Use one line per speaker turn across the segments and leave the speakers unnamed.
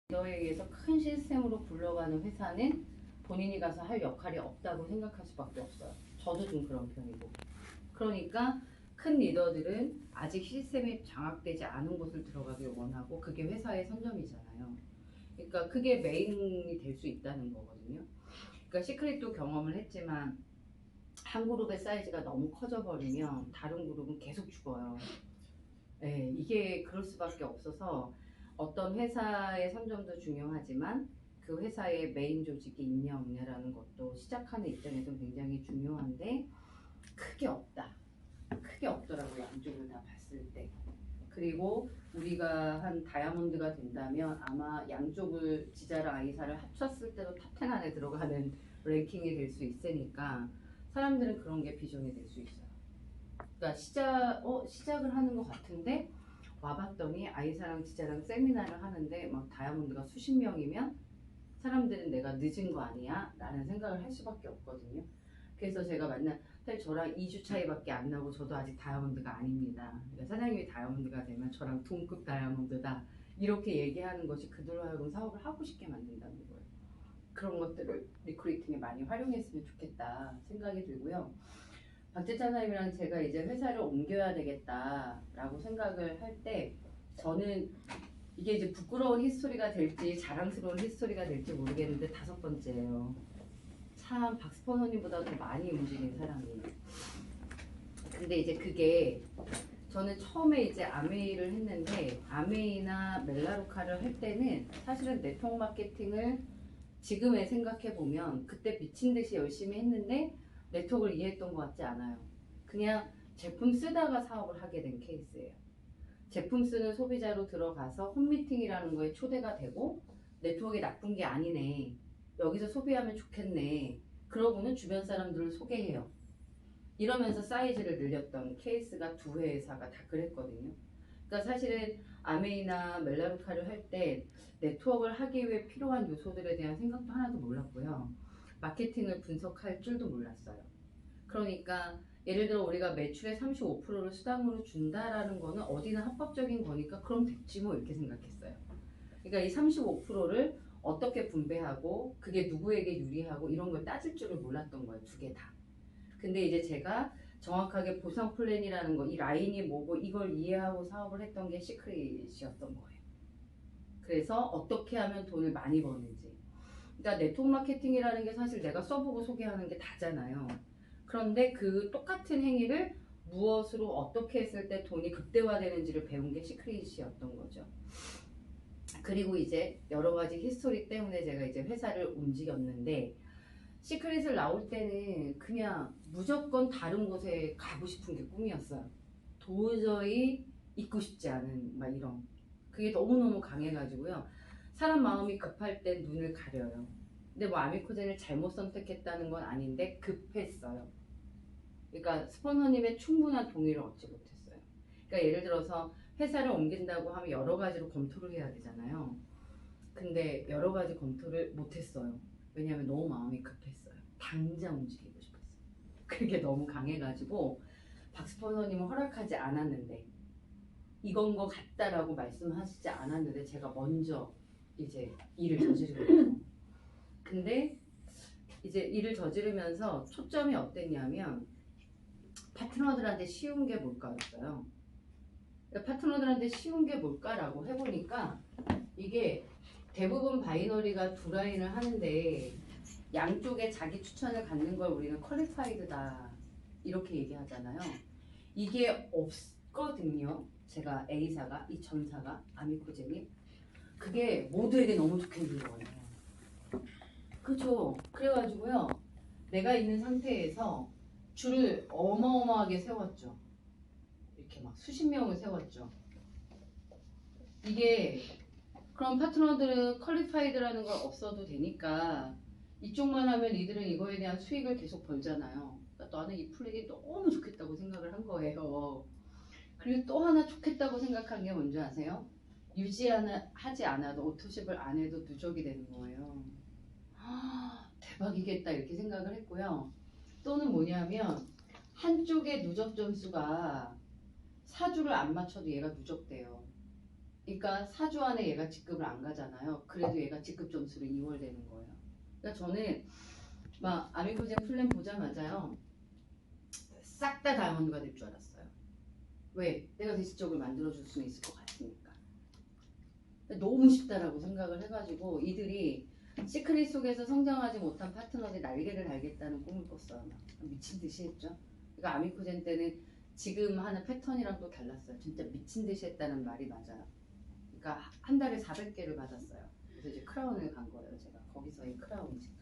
리더에 의해서 큰 시스템으로 굴러가는 회사는 본인이 가서 할 역할이 없다고 생각할 수밖에 없어요. 저도 좀 그런 편이고. 그러니까 큰 리더들은 아직 시스템이 장악되지 않은 곳을 들어가길 원하고, 그게 회사의 선점이잖아요. 그러니까 그게 메인이 될 수 있다는 거거든요. 그러니까 시크릿도 경험을 했지만 한 그룹의 사이즈가 너무 커져버리면 다른 그룹은 계속 죽어요. 네, 이게 그럴 수밖에 없어서 어떤 회사의 선점도 중요하지만 그 회사의 메인 조직이 있냐 없냐라는 것도 시작하는 입장에서 굉장히 중요한데, 크게 없다. 크게 없더라고요. 양쪽을 다 봤을 때. 그리고 우리가 한 다이아몬드가 된다면 아마 양쪽을 지자랑 아이사를 합쳤을 때도 탑10 안에 들어가는 랭킹이 될 수 있으니까 사람들은 그런 게 비전이 될 수 있어요. 그러니까 시작을 하는 것 같은데 와봤더니 아이사랑 지자랑 세미나를 하는데 막 다이아몬드가 수십 명이면 사람들은 내가 늦은 거 아니야? 라는 생각을 할 수밖에 없거든요. 그래서 제가 사실 저랑 2주 차이밖에 안 나고 저도 아직 다이아몬드가 아닙니다. 그러니까 사장님이 다이아몬드가 되면 저랑 동급 다이아몬드다, 이렇게 얘기하는 것이 그들로 하여금 사업을 하고 싶게 만든다는 거예요. 그런 것들을 리크루이팅에 많이 활용했으면 좋겠다 생각이 들고요. 박재찬 사장님이랑 제가 이제 회사를 옮겨야 되겠다라고 생각을 할 때, 저는 이게 이제 부끄러운 히스토리가 될지 자랑스러운 히스토리가 될지 모르겠는데 5번째예요. 참 박스퍼너님보다 더 많이 움직인 사람이에요. 근데 이제 그게 저는 처음에 이제 아메이를 했는데, 아메이나 멜라루카를 할 때는 사실은 네트워크 마케팅을 지금에 생각해 보면 그때 미친 듯이 열심히 했는데 네트워크를 이해했던 것 같지 않아요. 그냥 제품 쓰다가 사업을 하게 된 케이스예요. 제품 쓰는 소비자로 들어가서 홈미팅이라는 거에 초대가 되고, 네트워크가 나쁜 게 아니네, 여기서 소비하면 좋겠네, 그러고는 주변 사람들을 소개해요. 이러면서 사이즈를 늘렸던 케이스가 두 회사가 다 그랬거든요. 그러니까 사실은 아메이나 멜라루카를 할 때 네트워크를 하기 위해 필요한 요소들에 대한 생각도 하나도 몰랐고요. 마케팅을 분석할 줄도 몰랐어요. 그러니까 예를 들어 우리가 매출의 35%를 수당으로 준다라는 거는 어디나 합법적인 거니까 그럼 됐지 뭐, 이렇게 생각했어요. 그러니까 이 35%를 어떻게 분배하고 그게 누구에게 유리하고 이런 걸 따질 줄을 몰랐던 거예요. 두 개 다. 근데 이제 제가 정확하게 보상 플랜이라는 거, 이 라인이 뭐고 이걸 이해하고 사업을 했던 게 시크릿이었던 거예요. 그래서 어떻게 하면 돈을 많이 버는지. 그러니까 네트워크 마케팅이라는 게 사실 내가 써보고 소개하는 게 다잖아요. 그런데 그 똑같은 행위를 무엇으로 어떻게 했을 때 돈이 극대화되는지를 배운 게 시크릿이었던 거죠. 그리고 이제 여러 가지 히스토리 때문에 제가 이제 회사를 움직였는데, 시크릿을 나올 때는 그냥 무조건 다른 곳에 가고 싶은 게 꿈이었어요. 도저히 있고 싶지 않은 막 이런, 그게 너무너무 강해가지고요. 사람 마음이 급할 때 눈을 가려요. 근데 뭐 아미코젠을 잘못 선택했다는 건 아닌데 급했어요. 그러니까 스폰서님의 충분한 동의를 얻지 못했어요. 그러니까 예를 들어서 회사를 옮긴다고 하면 여러 가지로 검토를 해야 되잖아요. 근데 여러 가지 검토를 못했어요. 왜냐하면 너무 마음이 급했어요. 당장 움직이고 싶었어요. 그게 너무 강해가지고 박스포너님은 허락하지 않았는데, 이건 거 같다라고 말씀하시지 않았는데 제가 먼저 이제 일을 저지른 거죠. 근데 이제 일을 저지르면서 초점이 어땠냐면 파트너들한테 쉬운 게 뭘까였어요. 그러니까 파트너들한테 쉬운 게 뭘까라고 해보니까 이게 대부분 바이너리가 두 라인을 하는데 양쪽에 자기 추천을 갖는 걸 우리는 퀄리파이드다 이렇게 얘기하잖아요. 이게 없거든요. 제가 A사가, 이 전사가, 아미코젠이 그게 모두에게 너무 좋겠는 거예요. 그죠? 그래가지고요, 내가 있는 상태에서 줄을 어마어마하게 세웠죠. 이렇게 막 수십 명을 세웠죠. 이게 그럼 파트너들은 퀄리파이드라는 걸 없어도 되니까 이쪽만 하면 이들은 이거에 대한 수익을 계속 벌잖아요. 그러니까 나는 이 플랜이 너무 좋겠다고 생각을 한 거예요. 그리고 또 하나 좋겠다고 생각한 게 뭔지 아세요? 하지 않아도, 오토십을 안 해도 누적이 되는 거예요. 대박이겠다 이렇게 생각을 했고요. 또는 뭐냐면 한쪽의 누적 점수가 4주를 안 맞춰도 얘가 누적돼요. 그러니까 4주 안에 얘가 직급을 안 가잖아요. 그래도 얘가 직급 점수를 2월 되는 거예요. 그러니까 저는 막 아미코젠 플랜 보자마자요. 싹 다 다이아몬드가 될 줄 알았어요. 왜? 내가 대시적을 만들어줄 수 있을 것 같으니까. 너무 쉽다라고 생각을 해가지고 이들이 시크릿 속에서 성장하지 못한 파트너의 날개를 달겠다는 꿈을 꿨어요. 막. 미친 듯이 했죠. 그러니까 아미코젠 때는 지금 하는 패턴이랑 또 달랐어요. 진짜 미친 듯이 했다는 말이 맞아요. 그러니까 한 달에 400개를 받았어요. 그래서 이제 크라운을 간 거예요. 제가 거기서의 크라운 지금.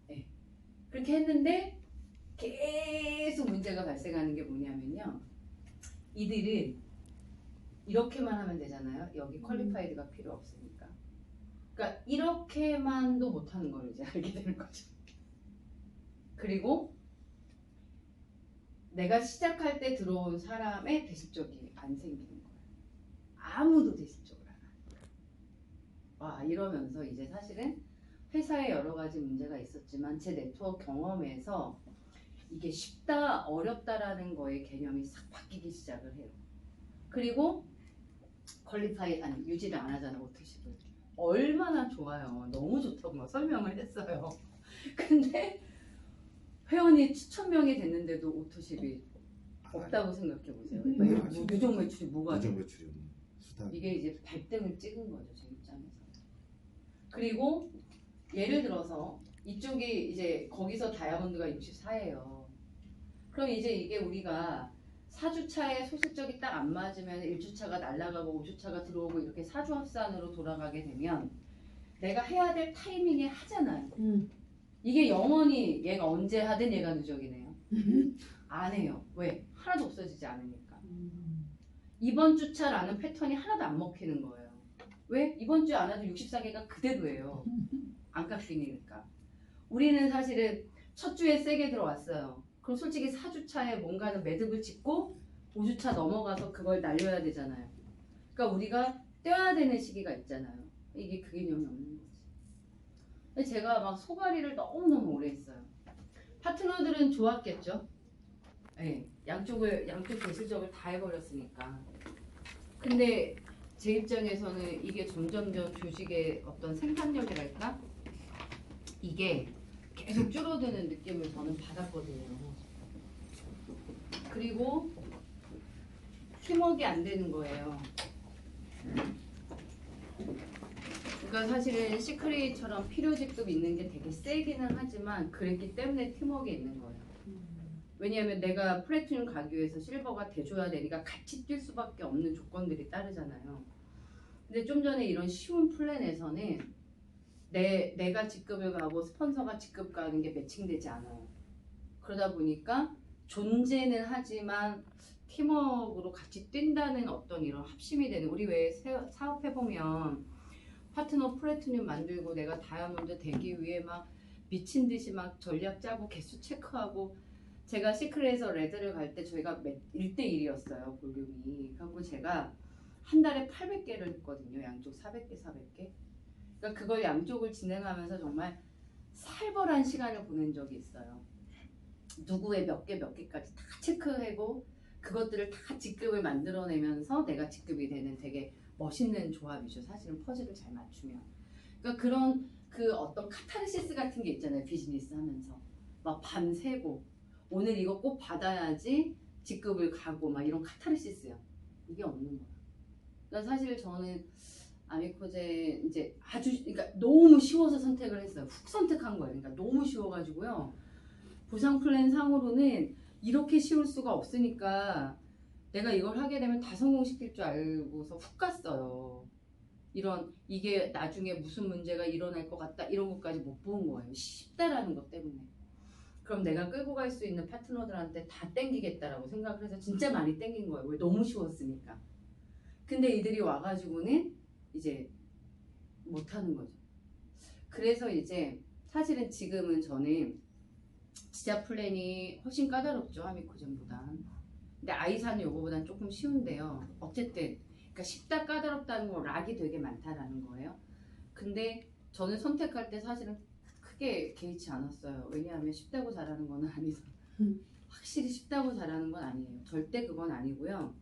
네. 그렇게 했는데 계속 문제가 발생하는 게 뭐냐면요. 이들은 이렇게만 하면 되잖아요. 여기 퀄리파이드가 필요 없으니까. 그러니까 이렇게만도 못하는 걸 이제 알게 되는 거죠. 그리고 내가 시작할 때 들어온 사람의 대식적이 안 생기는 거예요. 아무도 대식적을 안 하니까. 와, 이러면서 이제 사실은 회사에 여러 가지 문제가 있었지만 제 네트워크 경험에서 이게 쉽다, 어렵다라는 거의 개념이 싹 바뀌기 시작을 해요. 그리고 유지를 안 하잖아, 오토십을. 얼마나 좋아요. 너무 좋다고 막 설명을 했어요. 근데 회원이 7,000명이 됐는데도 오토십이 없다고 생각해 보세요. 누적 매출이 뭐가
누적 매출이 없는 수단.
이게 이제 발등을 찍은 거죠, 제 입장에서. 그리고 예를 들어서 이쪽이 이제 거기서 다이아몬드가 64예요. 그럼 이제 이게 우리가 4주차에 소실적이 딱 안 맞으면 1주차가 날아가고 5주차가 들어오고 이렇게 4주 합산으로 돌아가게 되면 내가 해야 될 타이밍에 하잖아요. 이게 영원히 얘가 언제 하든 얘가 누적이네요. 안 해요. 왜? 하나도 없어지지 않으니까. 이번 주차라는 패턴이 하나도 안 먹히는 거예요. 왜? 이번 주에 안 해도 64개가 그대로예요. 안 깎이니까. 우리는 사실은 첫 주에 세게 들어왔어요. 그럼 솔직히 4주차에 뭔가는 매듭을 짓고 5주차 넘어가서 그걸 날려야 되잖아요. 그러니까 우리가 떼어야 되는 시기가 있잖아요. 이게 그 개념이 없는 거지. 근데 제가 막 소가리를 너무너무 오래 했어요. 파트너들은 좋았겠죠. 네, 양쪽 대실적을 다 해버렸으니까. 근데 제 입장에서는 이게 점점점 조직의 어떤 생산력이랄까? 이게 계속 줄어드는 느낌을 저는 받았거든요. 그리고 팀워크가 안 되는 거예요. 그러니까 사실은 시크릿처럼 필요직급 있는 게 되게 세기는 하지만 그랬기 때문에 팀워크가 있는 거예요. 왜냐하면 내가 플래티넘 가기 위해서 실버가 돼줘야 되니까 같이 뛸 수밖에 없는 조건들이 따르잖아요. 근데 좀 전에 이런 쉬운 플랜에서는 내가 직급을 가고 스폰서가 직급 가는 게 매칭되지 않아요. 그러다 보니까 존재는 하지만 팀워크로 같이 뛴다는 어떤 이런 합심이 되는 우리 왜 사업해보면 파트너 플래티넘 만들고 내가 다이아몬드 되기 위해 막 미친 듯이 막 전략 짜고 개수 체크하고 제가 시크릿에서 레드를 갈 때 저희가 1대1이었어요 볼륨이. 그래서 제가 한 달에 800개를 했거든요. 양쪽 400개 400개. 그러니까 그걸 양쪽을 진행하면서 정말 살벌한 시간을 보낸 적이 있어요. 누구의 몇 개까지 다 체크하고 그것들을 다 직급을 만들어내면서 내가 직급이 되는 되게 멋있는 조합이죠. 사실은 퍼즐을 잘 맞추면. 그러니까 그런 그 어떤 카타르시스 같은 게 있잖아요. 비즈니스 하면서 막 밤새고 오늘 이거 꼭 받아야지 직급을 가고 막 이런 카타르시스요. 이게 없는 거예요. 그러니까 사실 저는 아미코제 이제 그러니까 너무 쉬워서 선택을 했어요. 훅 선택한 거예요. 그러니까 너무 쉬워가지고요. 보상 플랜 상으로는 이렇게 쉬울 수가 없으니까 내가 이걸 하게 되면 다 성공시킬 줄 알고서 훅 갔어요. 이게 나중에 무슨 문제가 일어날 것 같다 이런 것까지 못 본 거예요. 쉽다라는 것 때문에. 그럼 내가 끌고 갈 수 있는 파트너들한테 다 땡기겠다라고 생각을 해서 진짜 많이 땡긴 거예요. 왜? 너무 쉬웠으니까. 근데 이들이 와가지고는 이제 못하는 거죠. 그래서 이제 사실은 지금은 저는 지자 플랜이 훨씬 까다롭죠. 아미코젠보단. 근데 아이사는 요거보단 조금 쉬운데요. 어쨌든 그러니까 쉽다 까다롭다는 거 락이 되게 많다라는 거예요. 근데 저는 선택할 때 사실은 크게 개의치 않았어요. 왜냐하면 쉽다고 잘하는 건 아니서 확실히 쉽다고 잘하는 건 아니에요. 절대 그건 아니고요.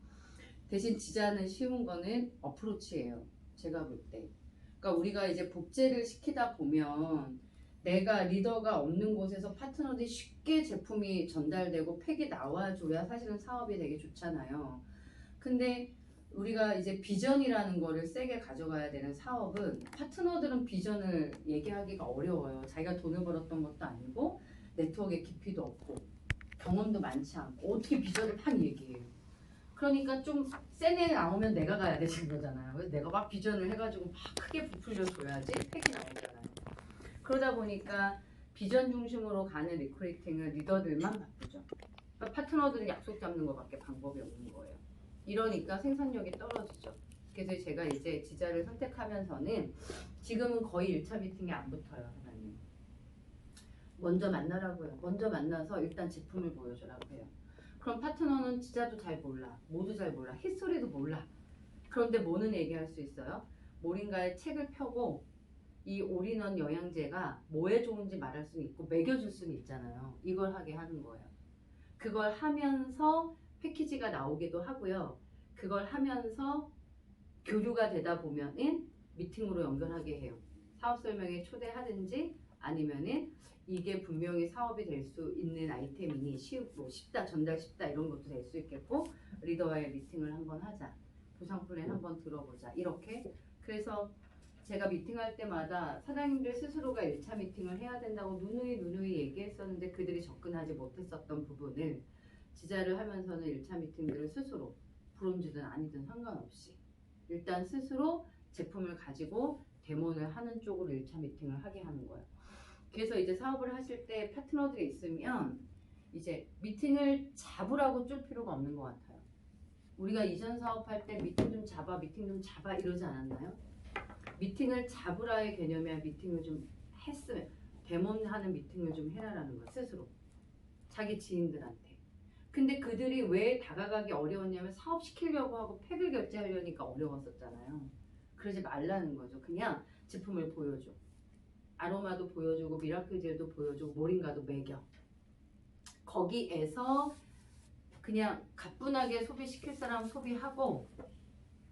대신 지자는 쉬운 거는 어프로치예요. 제가 볼 때. 그러니까 우리가 이제 복제를 시키다 보면 내가 리더가 없는 곳에서 파트너들이 쉽게 제품이 전달되고 팩이 나와줘야 사실은 사업이 되게 좋잖아요. 근데 우리가 이제 비전이라는 거를 세게 가져가야 되는 사업은 파트너들은 비전을 얘기하기가 어려워요. 자기가 돈을 벌었던 것도 아니고 네트워크의 깊이도 없고 경험도 많지 않고 어떻게 비전을 막 얘기해요. 그러니까 좀 센 애 나오면 내가 가야 되는 거잖아요. 그래서 내가 막 비전을 해가지고 막 크게 부풀려 줘야지 팩이 나오잖아요. 그러다 보니까 비전 중심으로 가는 리크루팅을 리더들만 바쁘죠. 그러니까 파트너들은 약속 잡는 것밖에 방법이 없는 거예요. 이러니까 생산력이 떨어지죠. 그래서 제가 이제 지자를 선택하면서는 지금은 거의 1차 미팅에 안 붙어요, 하나님. 먼저 만나라고요. 먼저 만나서 일단 제품을 보여주라고 해요. 그럼 파트너는 지자도 잘 몰라. 모두 잘 몰라. 히스토리도 몰라. 그런데 뭐는 얘기할 수 있어요? 모링가의 책을 펴고 이 올인원 영양제가 뭐에 좋은지 말할 수는 있고 먹여줄 수는 있잖아요. 이걸 하게 하는 거예요. 그걸 하면서 패키지가 나오기도 하고요. 그걸 하면서 교류가 되다 보면은 미팅으로 연결하게 해요. 사업 설명회 초대하든지 아니면은 이게 분명히 사업이 될 수 있는 아이템이니 쉽다, 전달 쉽다 이런 것도 될 수 있겠고 리더와의 미팅을 한번 하자. 보상 플랜 한번 들어보자. 이렇게. 그래서 제가 미팅할 때마다 사장님들 스스로가 1차 미팅을 해야 된다고 누누이 얘기했었는데 그들이 접근하지 못했었던 부분을 지자를 하면서는 1차 미팅들을 스스로 브론즈든 아니든 상관없이 일단 스스로 제품을 가지고 데모를 하는 쪽으로 1차 미팅을 하게 하는 거예요. 그래서 이제 사업을 하실 때 파트너들이 있으면 이제 미팅을 잡으라고 쫄 필요가 없는 것 같아요. 우리가 이전 사업할 때 미팅 좀 잡아 이러지 않았나요? 미팅을 잡으라의 개념이야. 미팅을 좀 했으면 데모하는 미팅을 좀 해라라는 거야. 스스로 자기 지인들한테. 근데 그들이 왜 다가가기 어려웠냐면 사업 시키려고 하고 팩을 결제하려니까 어려웠었잖아요. 그러지 말라는 거죠. 그냥 제품을 보여줘. 아로마도 보여주고 미라클젤도 보여주고 모링가도 먹여. 거기에서 그냥 가뿐하게 소비시킬 사람 소비하고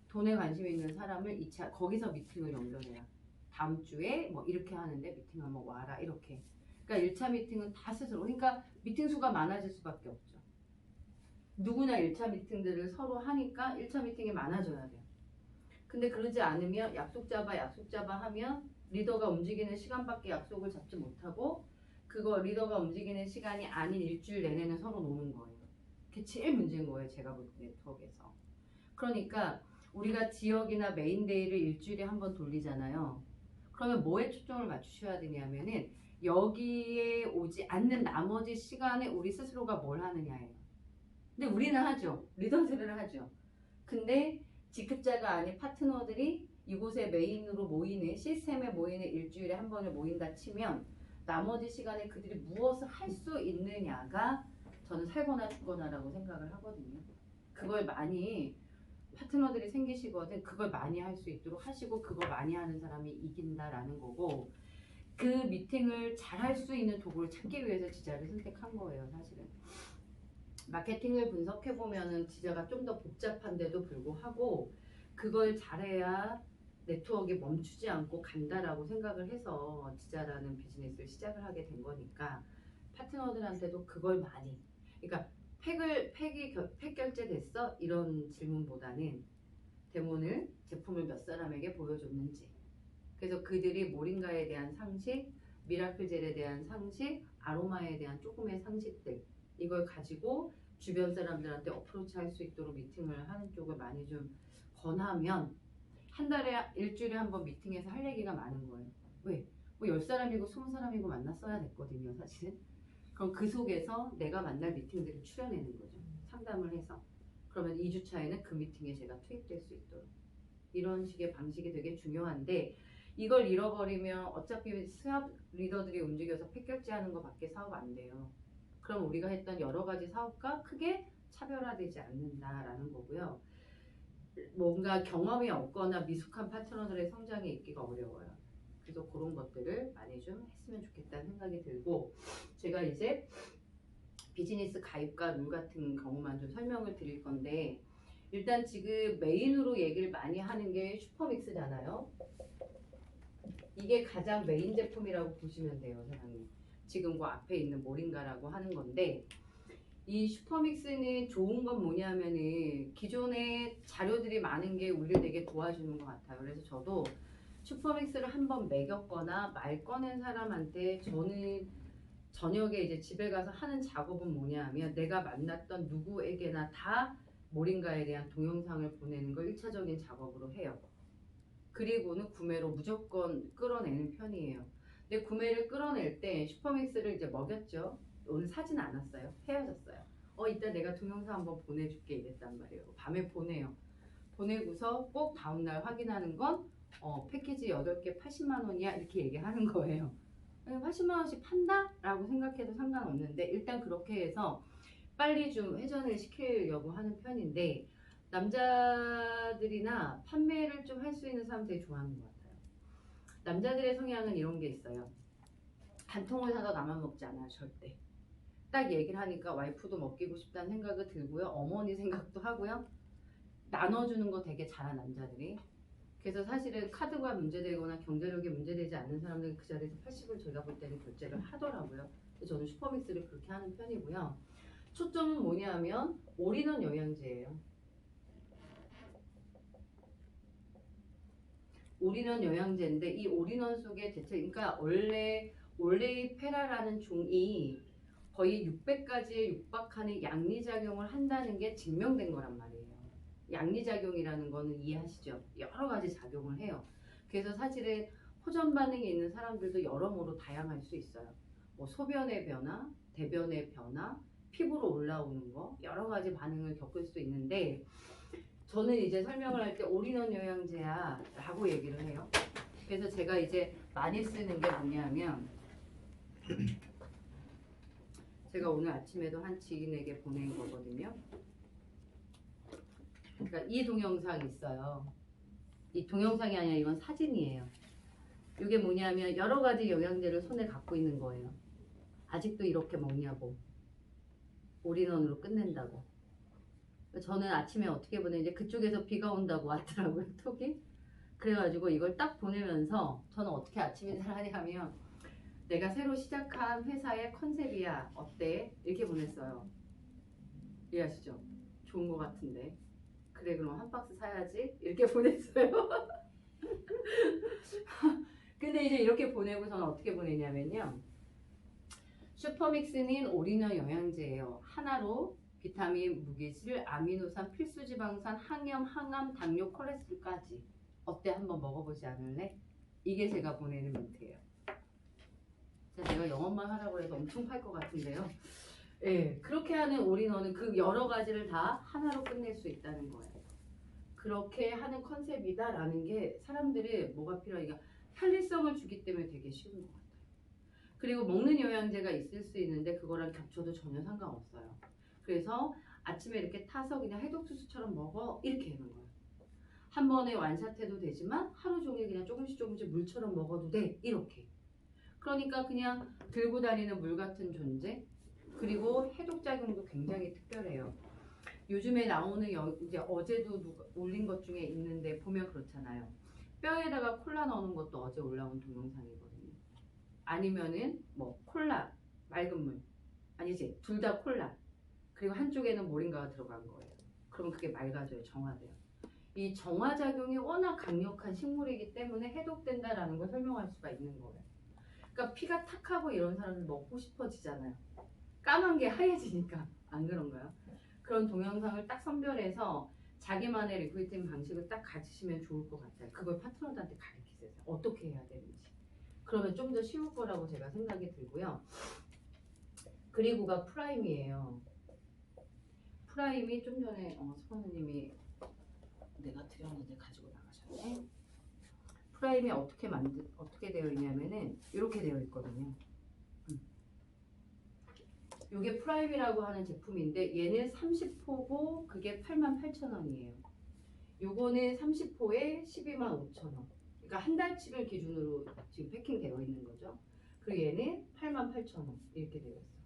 돈에 관심 있는 사람을 2차 거기서 미팅을 연결해요. 다음 주에 뭐 이렇게 하는데 미팅 한번 와라 이렇게. 그러니까 1차 미팅은 다 스스로. 그러니까 미팅 수가 많아질 수밖에 없죠. 누구나 1차 미팅들을 서로 하니까 1차 미팅이 많아져야 돼요. 근데 그러지 않으면 약속 잡아 하면 리더가 움직이는 시간밖에 약속을 잡지 못하고 그거 리더가 움직이는 시간이 아닌 일주일 내내는 서로 노는 거예요. 그게 제일 문제인 거예요. 제가 볼 때 네트워크에서. 그러니까 우리가 지역이나 메인데이를 일주일에 한 번 돌리잖아요. 그러면 뭐에 초점을 맞추셔야 되냐면은 여기에 오지 않는 나머지 시간에 우리 스스로가 뭘 하느냐예요. 근데 우리는 하죠. 리더들은 하죠. 근데 직급자가 아닌 파트너들이 이곳에 메인으로 모이는 시스템에 모이는 일주일에 한 번을 모인다 치면 나머지 시간에 그들이 무엇을 할 수 있느냐가 저는 살거나 죽거나라고 생각을 하거든요. 그걸 많이 파트너들이 생기시거든 그걸 많이 할 수 있도록 하시고 그거 많이 하는 사람이 이긴다라는 거고 그 미팅을 잘 할 수 있는 도구를 찾기 위해서 지자를 선택한 거예요. 사실은 마케팅을 분석해보면은 지자가 좀 더 복잡한데도 불구하고 그걸 잘해야 네트워크가 멈추지 않고 간다라고 생각을 해서 지자라는 비즈니스를 시작을 하게 된 거니까 파트너들한테도 그걸 많이 그러니까 팩 결제됐어? 이런 질문보다는 데모를 제품을 몇 사람에게 보여줬는지 그래서 그들이 모링가에 대한 상식, 미라클젤에 대한 상식, 아로마에 대한 조금의 상식들 이걸 가지고 주변 사람들한테 어프로치 할 수 있도록 미팅을 하는 쪽을 많이 좀 권하면 한 달에 일주일에 한 번 미팅해서 할 얘기가 많은 거예요. 왜? 뭐 10사람이고 20사람이고 만났어야 됐거든요, 사실은. 그럼 그 속에서 내가 만날 미팅들을 추려내는 거죠. 상담을 해서. 그러면 2주차에는 그 미팅에 제가 투입될 수 있도록. 이런 식의 방식이 되게 중요한데 이걸 잃어버리면 어차피 사업 리더들이 움직여서 팩 결제하는 것밖에 사업 안 돼요. 그럼 우리가 했던 여러 가지 사업과 크게 차별화되지 않는다라는 거고요. 뭔가 경험이 없거나 미숙한 파트너들의 성장에 있기가 어려워요. 그래서 그런 것들을 많이 좀 했으면 좋겠다는 생각이 들고 제가 이제 비즈니스 가입과 룰 같은 경우만 좀 설명을 드릴 건데 일단 지금 메인으로 얘기를 많이 하는 게 슈퍼믹스잖아요. 이게 가장 메인 제품이라고 보시면 돼요, 사장님. 지금 그 앞에 있는 모링가라고 하는 건데, 이 슈퍼믹스는 좋은 건 뭐냐면은 기존에 자료들이 많은 게 우리를 되게 도와주는 것 같아요. 그래서 저도 슈퍼믹스를 한번 먹였거나 말 꺼낸 사람한테 저는 저녁에 이제 집에 가서 하는 작업은 뭐냐면 내가 만났던 누구에게나 다 모링가에 대한 동영상을 보내는 걸 1차적인 작업으로 해요. 그리고는 구매로 무조건 끌어내는 편이에요. 근데 구매를 끌어낼 때 슈퍼믹스를 이제 먹였죠. 오늘 사진 않았어요. 헤어졌어요. 이따 내가 동영상 한번 보내줄게 이랬단 말이에요. 밤에 보내요. 보내고서 꼭 다음날 확인하는 건 패키지 8개 80만 원이야 이렇게 얘기하는 거예요. 80만 원씩 판다? 라고 생각해도 상관없는데 일단 그렇게 해서 빨리 좀 회전을 시키려고 하는 편인데 남자들이나 판매를 좀 할 수 있는 사람 되게 좋아하는 것 같아요. 남자들의 성향은 이런 게 있어요. 한 통을 사서 나만 먹지 않아요. 절대. 딱 얘기를 하니까 와이프도 먹이고 싶다는 생각이 들고요. 어머니 생각도 하고요. 나눠주는 거 되게 잘하는 남자들이. 그래서 사실은 카드가 문제되거나 경제력이 문제되지 않는 사람들은 그 자리에서 80을 저희가 볼 때는 결제를 하더라고요. 그래서 저는 슈퍼믹스를 그렇게 하는 편이고요. 초점은 뭐냐면 올인원 영양제예요. 올인원 영양제인데 이 올인원 속에 대체 그러니까 원래 올레이페라라는 종이 거의 600가지에 육박하는 양리작용을 한다는 게 증명된 거란 말이에요. 양리작용이라는 거는 이해하시죠? 여러 가지 작용을 해요. 그래서 사실은 호전 반응이 있는 사람들도 여러모로 다양할 수 있어요. 뭐 소변의 변화, 대변의 변화, 피부로 올라오는 거 여러 가지 반응을 겪을 수 있는데 저는 이제 설명을 할 때 올인원 영양제야 라고 얘기를 해요. 그래서 제가 이제 많이 쓰는 게 뭐냐면 제가 오늘 아침에도 한 지인에게 보낸 거거든요. 그러니까 이 동영상 있어요. 이 동영상이 아니라 이건 사진이에요. 이게 뭐냐면 여러 가지 영양제를 손에 갖고 있는 거예요. 아직도 이렇게 먹냐고. 올인원으로 끝낸다고. 저는 아침에 어떻게 보내는지 그쪽에서 비가 온다고 왔더라고요. 톡이. 그래가지고 이걸 딱 보내면서 저는 어떻게 아침 인사를 하냐면 내가 새로 시작한 회사의 컨셉이야. 어때? 이렇게 보냈어요. 이해하시죠? 좋은 거 같은데. 그래 그럼 한 박스 사야지. 이렇게 보냈어요. 근데 이제 이렇게 보내고 저는 어떻게 보내냐면요. 슈퍼믹스는 올인원 영양제예요. 하나로 비타민, 무기질, 아미노산, 필수지방산, 항염, 항암, 당뇨, 콜레스테롤까지. 어때? 한번 먹어보지 않을래? 이게 제가 보내는 멘트예요. 제가 영업만 하라고 해서 엄청 팔 것 같은데요. 예, 그렇게 하는 올인원은 그 여러 가지를 다 하나로 끝낼 수 있다는 거예요. 그렇게 하는 컨셉이다라는 게 사람들이 뭐가 필요하니까 편리성을 주기 때문에 되게 쉬운 것 같아요. 그리고 먹는 영양제가 있을 수 있는데 그거랑 겹쳐도 전혀 상관없어요. 그래서 아침에 이렇게 타서 그냥 해독주스처럼 먹어 이렇게 하는 거예요. 한 번에 완샷해도 되지만 하루 종일 그냥 조금씩 물처럼 먹어도 돼 이렇게. 그러니까 그냥 들고 다니는 물 같은 존재. 그리고 해독작용도 굉장히 특별해요. 요즘에 나오는 이제 어제도 누가 올린 것 중에 있는데 보면 그렇잖아요. 뼈에다가 콜라 넣는 것도 어제 올라온 동영상이거든요. 아니면은 뭐 콜라, 맑은 물. 아니지, 둘 다 콜라. 그리고 한쪽에는 모링가가 들어간 거예요. 그러면 그게 맑아져요. 정화돼요. 이 정화작용이 워낙 강력한 식물이기 때문에 해독된다라는 걸 설명할 수가 있는 거예요. 그러니까 피가 탁하고 이런 사람들 먹고 싶어지잖아요. 까만 게 하얘지니까. 안 그런가요? 그런 동영상을 딱 선별해서 자기만의 리크루팅 방식을 딱 가지시면 좋을 것 같아요. 그걸 파트너들한테 가르치세요. 어떻게 해야 되는지. 그러면 좀 더 쉬울 거라고 제가 생각이 들고요. 그리고가 프라임이에요. 프라임이 좀 전에 스포너님이 내가 드렸는데 가지고 나가셨네. 프라임이 어떻게 되어 있냐면은 이렇게 되어 있거든요. 이게 프라임이라고 하는 제품인데 얘는 30호고 그게 88,000원이에요. 요거는 30호에 125,000원. 그러니까 한 달치를 기준으로 지금 패킹되어 있는 거죠. 그리고 얘는 88,000원 이렇게 되어 있어요.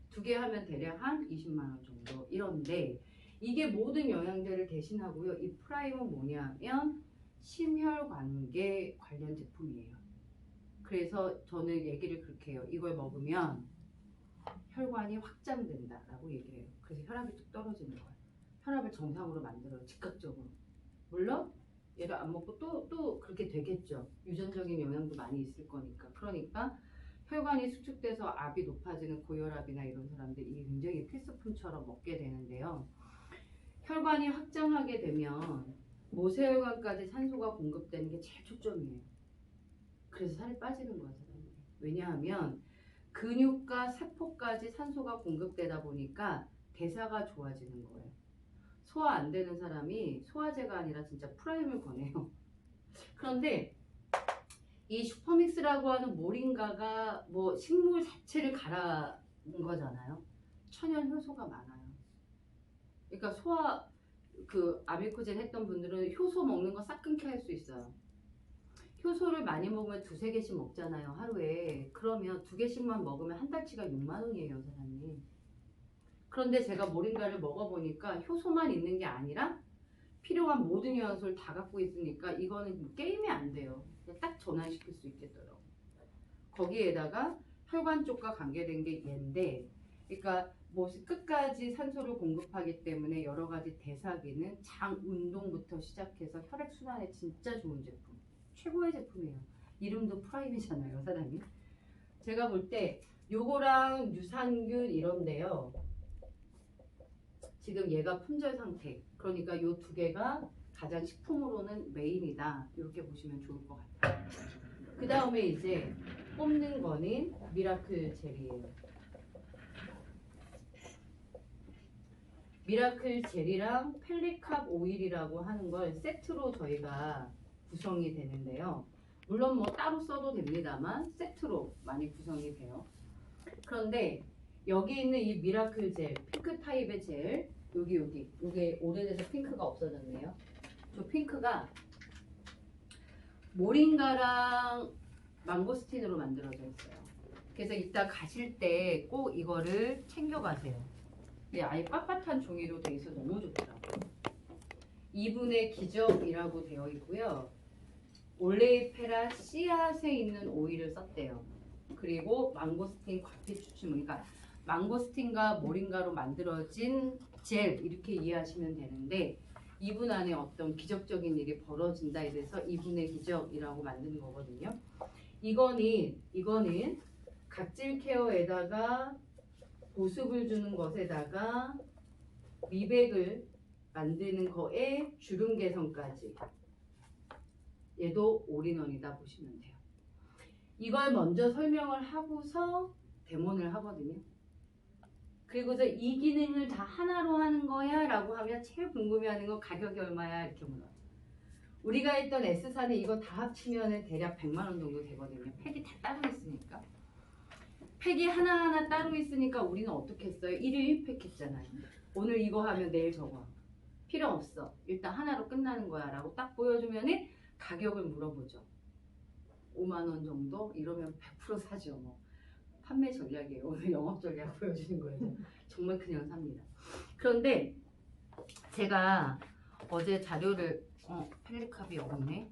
두 개 하면 대략 한 20만 원 정도 이런데 이게 모든 영양제를 대신하고요. 이 프라임은 뭐냐면 심혈관계 관련 제품이에요. 그래서 저는 얘기를 그렇게 해요. 이걸 먹으면 혈관이 확장된다라고 얘기해요. 그래서 혈압이 뚝 떨어지는 거예요. 혈압을 정상으로 만들어요. 즉각적으로. 물론 얘를 안 먹고 또 그렇게 되겠죠. 유전적인 영향도 많이 있을 거니까. 그러니까 혈관이 수축돼서 압이 높아지는 고혈압이나 이런 사람들이 이게 굉장히 필수품처럼 먹게 되는데요. 혈관이 확장하게 되면 모세혈관까지 산소가 공급되는 게 제일 초점이에요. 그래서 살이 빠지는 거야, 사람들이. 왜냐하면 근육과 세포까지 산소가 공급되다 보니까 대사가 좋아지는 거예요. 소화 안 되는 사람이 소화제가 아니라 진짜 프라임을 권해요. 그런데 이 슈퍼믹스라고 하는 모링가가 뭐 식물 자체를 갈아는 거잖아요. 천연 효소가 많아요. 그러니까 소화 아밀코젠 했던 분들은 효소 먹는 거 싹 끊게 할 수 있어요. 효소를 많이 먹으면 2~3개씩 먹잖아요, 하루에. 그러면 2개씩만 먹으면 한 달치가 6만 원이에요, 사장님. 그런데 제가 모링가를 먹어보니까 효소만 있는 게 아니라 필요한 모든 영양소를 다 갖고 있으니까 이거는 게임이 안 돼요. 딱 전환시킬 수 있겠더라고요. 거기에다가 혈관 쪽과 관계된 게 얘인데, 그러니까 뭐 끝까지 산소를 공급하기 때문에 여러 가지 대사 기능, 장 운동부터 시작해서 혈액 순환에 진짜 좋은 제품. 최고의 제품이에요. 이름도 프라임이잖아요, 사장님. 제가 볼 때 요거랑 유산균 이런데요. 지금 얘가 품절 상태. 그러니까 요 2개가 가장 식품으로는 메인이다. 이렇게 보시면 좋을 것 같아요. 그 다음에 이제 뽑는 거는 미라클 젤이에요. 미라클 젤이랑 펠리캅 오일이라고 하는 걸 세트로 저희가 구성이 되는데요. 물론 뭐 따로 써도 됩니다만 세트로 많이 구성이 돼요. 그런데 여기 있는 이 미라클 젤, 핑크 타입의 젤, 요게 오래돼서 핑크가 없어졌네요. 저 핑크가 모링가랑 망고스틴으로 만들어져 있어요. 그래서 이따 가실 때 꼭 이거를 챙겨가세요. 아예 빳빳한 종이로 돼 있어서 너무 좋더라고요. 2분의 기적이라고 되어 있고요. 올레이페라 씨앗에 있는 오일을 썼대요. 그리고 망고스틴 과피 추출, 그러니까 망고스틴과 모링가로 만들어진 젤 이렇게 이해하시면 되는데 2분 안에 어떤 기적적인 일이 벌어진다 이래서 2분의 기적이라고 만든 거거든요. 이거는 각질 케어에다가 보습을 주는 것에다가 미백을 만드는 거에 주름 개선까지 얘도 올인원이다 보시면 돼요. 이걸 먼저 설명을 하고서 데모를 하거든요. 그리고서 이 기능을 다 하나로 하는 거야 라고 하면 제일 궁금해하는 건 가격이 얼마야 이렇게 물어요. 우리가 했던 S사는 이거 다 합치면 대략 100만 원 정도 되거든요. 팩이 다 따로 있으니까. 팩이 하나하나 따로 있으니까 우리는 어떻게 했어요? 1일 1팩 했잖아요. 오늘 이거 하면 내일 저거. 필요 없어. 일단 하나로 끝나는 거야 라고 딱 보여주면 가격을 물어보죠. 5만 원 정도? 이러면 100% 사죠. 뭐. 판매 전략이에요. 오늘 영업 전략 보여주는 거예요. 정말 그냥 삽니다. 그런데 제가 어제 자료를 펠리캅이 없네.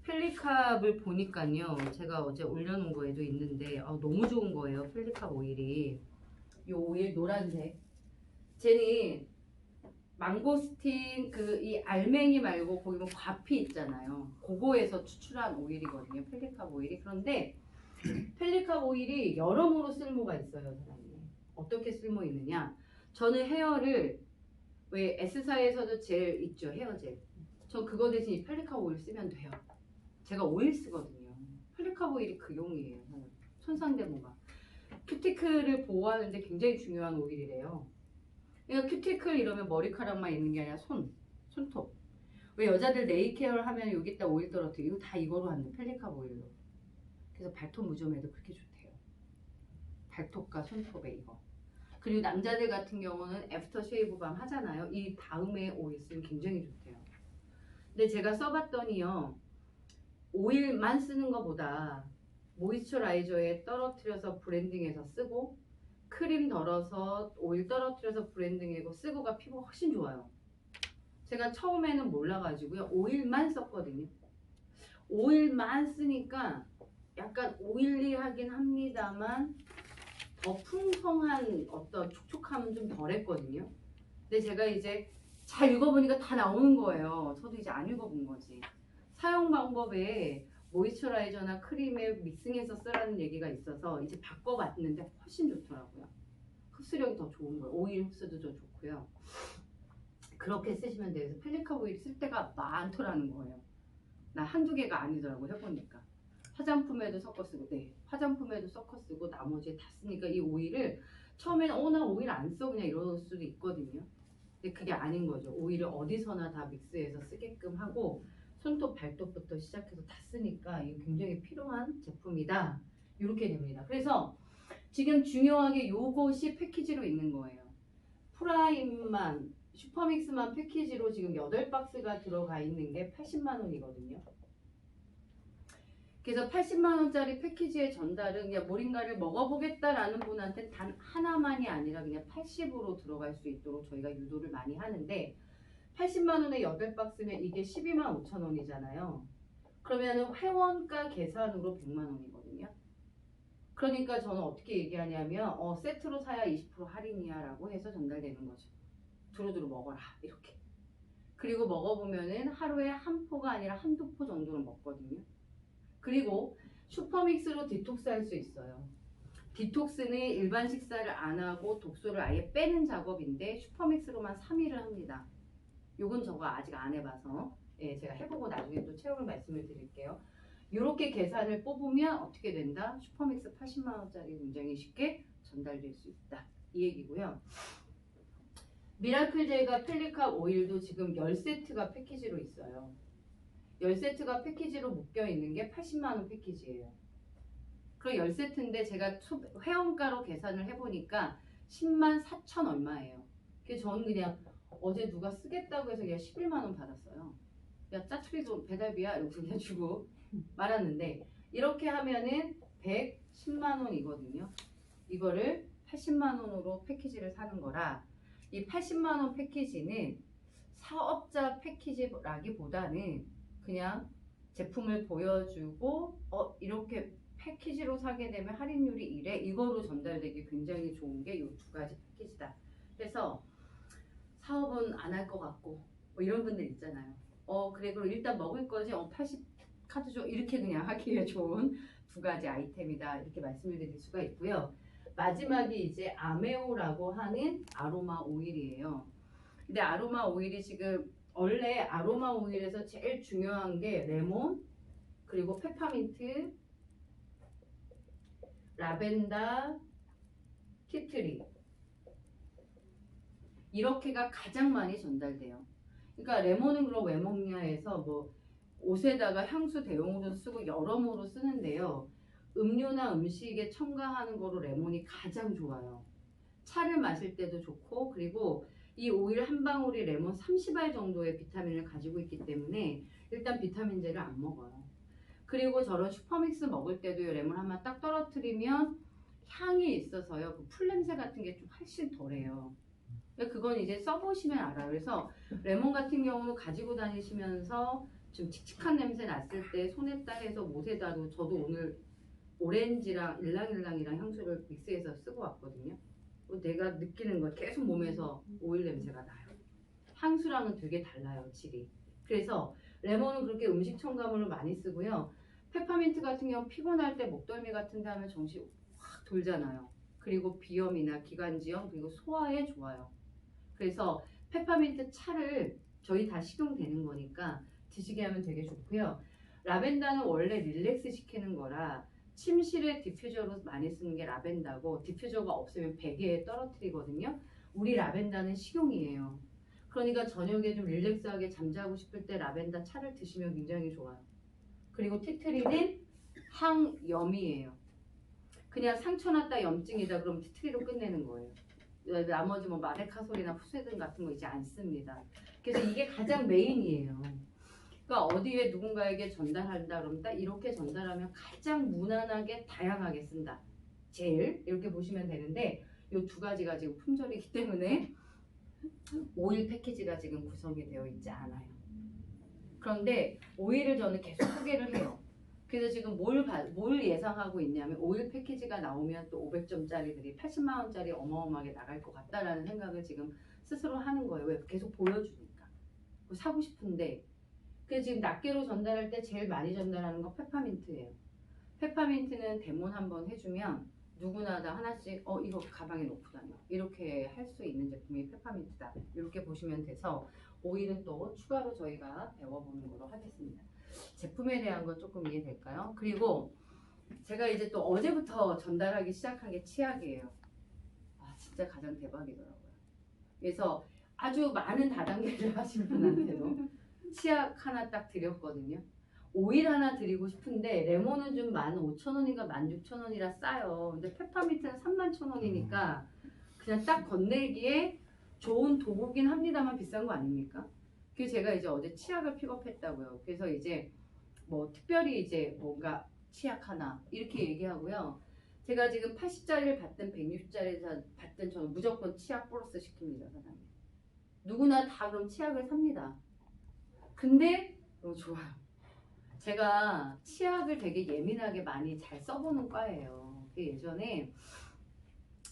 펠리캅을 보니까요. 제가 어제 올려놓은 거에도 있는데 너무 좋은 거예요. 펠리캅 오일이. 이 오일 노란색. 쟤는 망고스틴 이 알맹이 말고 거기 뭐 과피 있잖아요. 그거에서 추출한 오일이거든요. 펠리캅 오일이. 그런데 펠리캅 오일이 여러모로 쓸모가 있어요, 사장님. 어떻게 쓸모 있느냐? 저는 헤어를 왜 S사에서도 젤 있죠, 헤어젤. 전 그거 대신 이 펠리캅 오일 쓰면 돼요. 제가 오일 쓰거든요. 펠리캅 오일이 그 용이에요. 손상대모가. 큐티클을 보호하는데 굉장히 중요한 오일이래요. 그러니까 큐티클 이러면 머리카락만 있는 게 아니라 손톱. 왜 여자들 네일 케어를 하면 여기다 오일 떨어뜨려. 이거 다 이거로 하는 펠리캅 오일로. 그래서 발톱 무좀에도 그렇게 좋대요. 발톱과 손톱에 이거. 그리고 남자들 같은 경우는 애프터 쉐이브밤 하잖아요. 이 다음에 오일 쓰면 굉장히 좋대요. 근데 제가 써봤더니요. 오일만 쓰는 것보다 모이스처라이저에 떨어뜨려서 브랜딩해서 쓰고 크림 덜어서 오일 떨어뜨려서 브랜딩하고 쓰고가 피부가 훨씬 좋아요. 제가 처음에는 몰라가지고요. 오일만 썼거든요. 오일만 쓰니까 약간 오일리하긴 합니다만 더 풍성한 어떤 촉촉함은 좀 덜했거든요. 근데 제가 이제 잘 읽어보니까 다 나오는 거예요. 저도 이제 안 읽어본 거지. 사용 방법에 모이스처라이저나 크림에 믹싱해서 쓰라는 얘기가 있어서 이제 바꿔봤는데 훨씬 좋더라고요. 흡수력이 더 좋은 거예요. 오일 흡수도 더 좋고요. 그렇게 쓰시면 돼요. 그래서 펠리카 오일 쓸 때가 많더라는 거예요. 나 한두 개가 아니더라고 해보니까. 화장품에도 섞어 쓰고, 네, 화장품에도 섞어 쓰고 나머지에 다 쓰니까 이 오일을 처음에는 나 오일 안 써 그냥 이럴 수도 있거든요. 근데 그게 아닌 거죠. 오일을 어디서나 다 믹스해서 쓰게끔 하고 손톱 발톱부터 시작해서 다 쓰니까 이게 굉장히 필요한 제품이다. 이렇게 됩니다. 그래서 지금 중요하게 요것이 패키지로 있는 거예요. 프라임만 슈퍼믹스만 패키지로 지금 8박스가 들어가 있는 게 80만 원이거든요. 그래서 80만 원짜리 패키지의 전달은 그냥 모링가를 먹어보겠다라는 분한테 단 하나만이 아니라 그냥 80으로 들어갈 수 있도록 저희가 유도를 많이 하는데 80만 원에 8박스면 이게 12만 5천 원이잖아요. 그러면 회원가 계산으로 100만 원이거든요. 그러니까 저는 어떻게 얘기하냐면 세트로 사야 20% 할인이야 라고 해서 전달되는 거죠. 두루두루 먹어라 이렇게. 그리고 먹어보면은 하루에 한 포가 아니라 한두 포 정도는 먹거든요. 그리고 슈퍼믹스로 디톡스 할 수 있어요. 디톡스는 일반 식사를 안 하고 독소를 아예 빼는 작업인데 슈퍼믹스로만 3일을 합니다. 요건 저거 아직 안 해봐서 제가 해보고 나중에 또 체험을 말씀을 드릴게요. 이렇게 계산을 뽑으면 어떻게 된다? 슈퍼믹스 80만 원짜리 굉장히 쉽게 전달될 수 있다. 이 얘기고요. 미라클 젤과 펠리카 오일도 지금 10세트가 패키지로 있어요. 10세트가 패키지로 묶여 있는 게 80만 원 패키지예요. 그럼 10세트인데 제가 회원가로 계산을 해보니까 10만 4천 얼마예요. 그래서 저는 그냥 어제 누가 쓰겠다고 해서 그냥 11만 원 받았어요. 야 짜투리도 배달비야 이렇게 그냥 주고 말았는데 이렇게 하면은 110만 원이거든요. 이거를 80만 원으로 패키지를 사는 거라 이 80만 원 패키지는 사업자 패키지라기보다는 그냥 제품을 보여주고 이렇게 패키지로 사게 되면 할인율이 이래 이거로 전달되기 굉장히 좋은 게 이 두 가지 패키지다. 그래서 사업은 안 할 것 같고 뭐 이런 분들 있잖아요. 그래 그럼 일단 먹을 거지 80 카드 줘 이렇게 그냥 하기에 좋은 두 가지 아이템이다 이렇게 말씀을 드릴 수가 있고요. 마지막이 이제 아메오라고 하는 아로마 오일이에요. 근데 아로마 오일이 지금 원래 아로마 오일에서 제일 중요한 게 레몬 그리고 페퍼민트 라벤더 티트리 이렇게가 가장 많이 전달돼요. 그러니까 레몬은 그럼 왜 먹냐 해서 뭐 옷에다가 향수 대용으로 쓰고 여러모로 쓰는데요. 음료나 음식에 첨가하는 거로 레몬이 가장 좋아요. 차를 마실 때도 좋고 그리고 이 오일 한 방울이 레몬 30알 정도의 비타민을 가지고 있기 때문에 일단 비타민제를 안 먹어요. 그리고 저런 슈퍼믹스 먹을 때도 레몬 한번 딱 떨어뜨리면 향이 있어서요. 그 풀냄새 같은 게 좀 훨씬 덜해요. 그건 이제 써보시면 알아요. 그래서 레몬 같은 경우는 가지고 다니시면서 좀 칙칙한 냄새 났을 때 손에다 해서 못에다도 저도 오늘 오렌지랑 일랑일랑이랑 향수를 믹스해서 쓰고 왔거든요. 내가 느끼는 거 계속 몸에서 오일 냄새가 나요. 향수랑은 되게 달라요, 질이. 그래서 레몬은 그렇게 음식 첨가물로 많이 쓰고요. 페퍼민트 같은 경우 피곤할 때 목덜미 같은 데 하면 정신이 확 돌잖아요. 그리고 비염이나 기관지염 그리고 소화에 좋아요. 그래서 페퍼민트 차를 저희 다 식용되는 거니까 드시게 하면 되게 좋고요. 라벤더는 원래 릴렉스 시키는 거라 침실에 디퓨저로 많이 쓰는 게 라벤더고 디퓨저가 없으면 베개에 떨어뜨리거든요. 우리 라벤더는 식용이에요. 그러니까 저녁에 좀 릴렉스하게 잠자고 싶을 때 라벤더 차를 드시면 굉장히 좋아요. 그리고 티트리는 항염이에요. 그냥 상처 났다 염증이다 그럼 티트리로 끝내는 거예요. 나머지 뭐 마데카솔이나 푸세든 같은 거 이제 안 씁니다. 그래서 이게 가장 메인이에요. 그러니까 어디에 누군가에게 전달한다 그러면 딱 이렇게 전달하면 가장 무난하게 다양하게 쓴다. 제일 이렇게 보시면 되는데 이 두 가지가 지금 품절이기 때문에 오일 패키지가 지금 구성이 되어 있지 않아요. 그런데 오일을 저는 계속 소개를 해요. 그래서 지금 뭘 예상하고 있냐면 오일 패키지가 나오면 또 500점짜리들이 80만 원짜리 어마어마하게 나갈 것 같다라는 생각을 지금 스스로 하는 거예요. 왜? 계속 보여주니까. 사고 싶은데. 그래서 지금 낱개로 전달할 때 제일 많이 전달하는 거 페퍼민트예요. 페퍼민트는 데몬 한번 해주면 누구나 다 하나씩 이거 가방에 놓고 다녀 이렇게 할 수 있는 제품이 페퍼민트다. 이렇게 보시면 돼서 오일은 또 추가로 저희가 배워보는 걸로 하겠습니다. 제품에 대한 건 조금 이해될까요? 그리고 제가 이제 또 어제부터 전달하기 시작한 게 치약이에요. 아 진짜 가장 대박이더라고요. 그래서 아주 많은 다단계를 하신 분한테도 치약 하나 딱 드렸거든요. 오일 하나 드리고 싶은데 레몬은 좀 15,000원인가 16,000원이라 싸요. 근데 페퍼민트는 31,000원이니까 그냥 딱 건네기에 좋은 도구긴 합니다만 비싼 거 아닙니까? 그래서 제가 이제 어제 치약을 픽업했다고요. 그래서 이제 뭐 특별히 이제 뭔가 치약 하나 이렇게 얘기하고요. 제가 지금 80짜리를 받든 160짜리를 받든 저는 무조건 치약 플러스 시킵니다, 사장님. 누구나 다 그럼 치약을 삽니다. 근데 좋아요. 제가 치약을 되게 예민하게 많이 잘 써보는 과예요. 예전에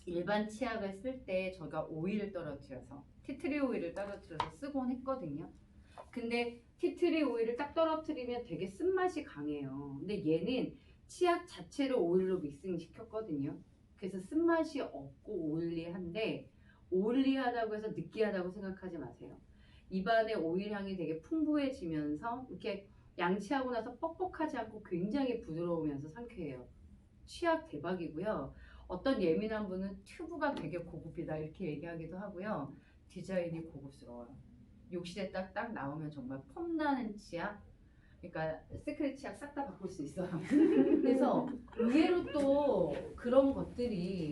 일반 치약을 쓸 때 제가 오일을 떨어뜨려서 티트리 오일을 떨어뜨려서 쓰곤 했거든요. 근데 티트리 오일을 딱 떨어뜨리면 되게 쓴맛이 강해요. 근데 얘는 치약 자체를 오일로 믹싱 시켰거든요. 그래서 쓴맛이 없고 오일리한데 오일리하다고 해서 느끼하다고 생각하지 마세요. 입안에 오일 향이 되게 풍부해지면서 이렇게 양치하고 나서 뻑뻑하지 않고 굉장히 부드러우면서 상쾌해요. 치약 대박이고요. 어떤 예민한 분은 튜브가 되게 고급이다 이렇게 얘기하기도 하고요. 디자인이 고급스러워요. 욕실에 딱 나오면 정말 폼나는 치약. 그러니까 시크릿 치약 싹 다 바꿀 수 있어요. 그래서 의외로 또 그런 것들이